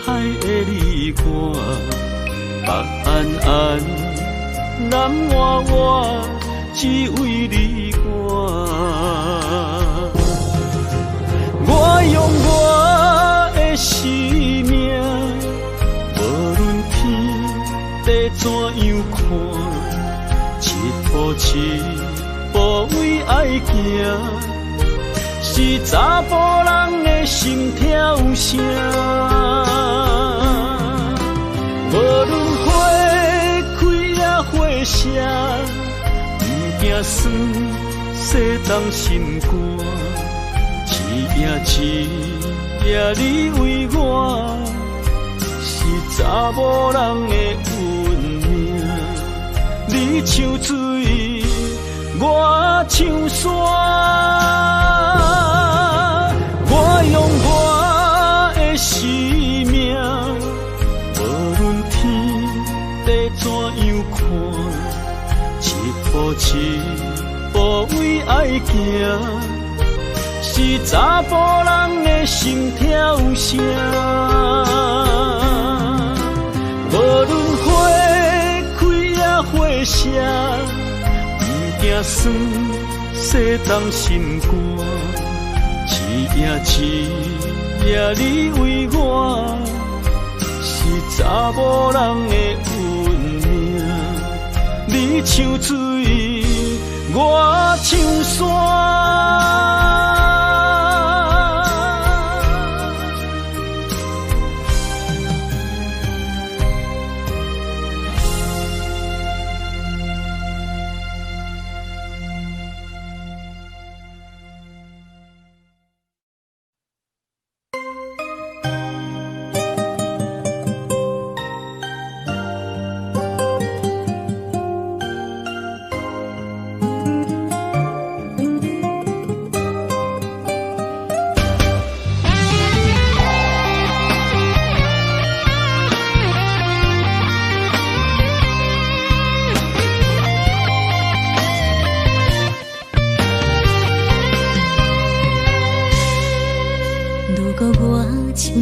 海的你我，北暗暗，南弯弯，只为你我。我用我的生命。地怎样看？一步一步为爱行，是查甫人的心跳声。无论花开也花谢，不惊酸，世当心肝。一夜你为我。查某人的运命，你像水，我像山。我用我的生命，无论天地怎样看，一步一步为爱行，是查甫人的心跳声。无论花开也花谢，不惊酸，世当心肝。一夜你为我，是查某人的运命。你像水，我像山。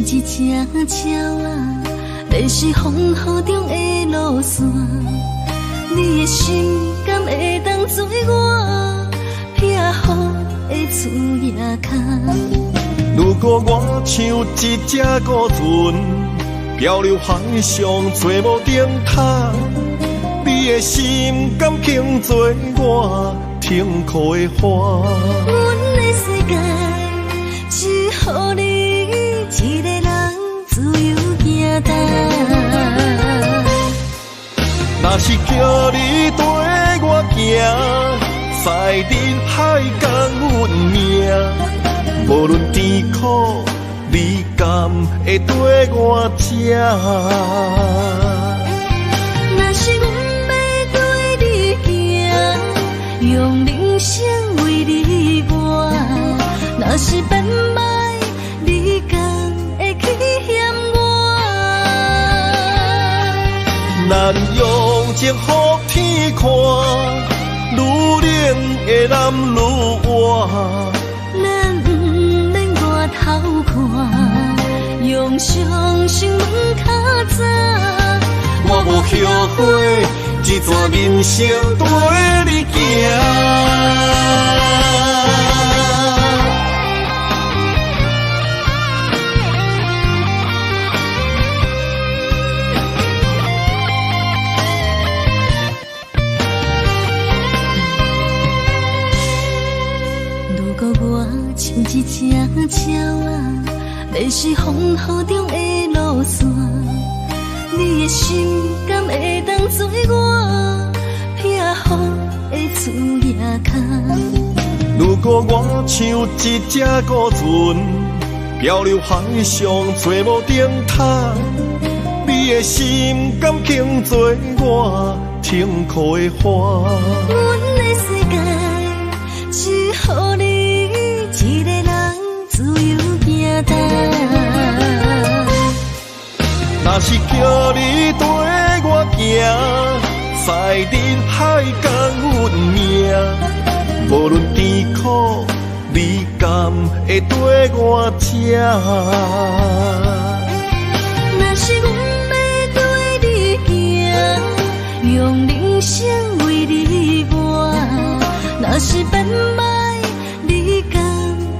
一只鸟啊，迷失风雨中的路线，你的心敢会当做我撇雨的厝夜空？如果我像一只孤船，漂流海上找无灯塔，你的心敢肯做我停靠的花？阮的世界只予你一个人自由行动。若是叫你跟我行，在人海共运命，无论甜苦，你敢会跟我吃？若是阮要对你行，用人生为你活，若是变歹，你敢会去嫌我？咱用情予天看，愈冷的男愈活。咱不免外头看，用双心门较早。我无后悔，一段人生跟你行。是风雨中的路线，你的心敢会当做我避雨的厝夜空？如果我像一只孤船，漂流海上找无顶塔，你的心敢肯做我停靠的花？阮的世界只予你一个人自由行动。若是叫你跟我行，赛人海共阮命，无论甜苦，你敢会跟我吃？若是阮要跟你行，用人生为你活，若是变歹，你敢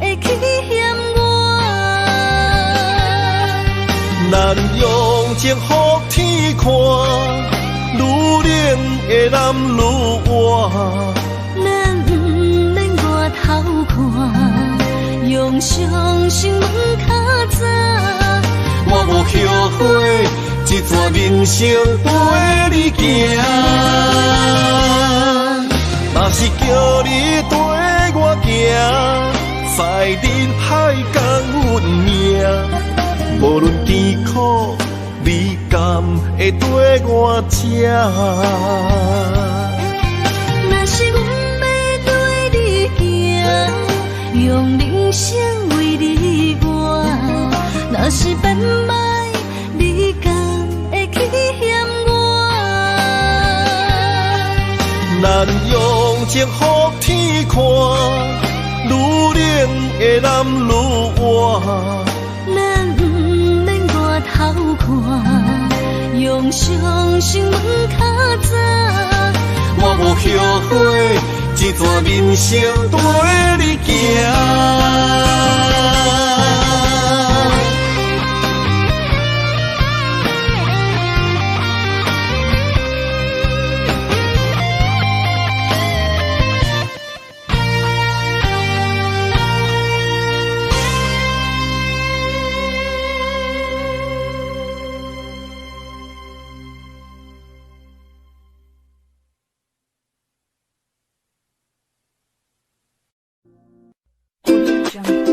会去嫌我？咱用情予天看，愈冷的男愈活。咱不免外头看，用伤心问较早。我无后悔，这段人生陪你行。若是叫你跟我行，赛人海共阮命，无论甜苦，你敢会跟我吃？若是阮要跟你行，用人生为你活，若是变歹，你敢会去嫌我？咱用情予天看，愈冷的男愈活。咱不免外头看，用伤心问较早。我无后悔，这段人生陪你行。Jungle.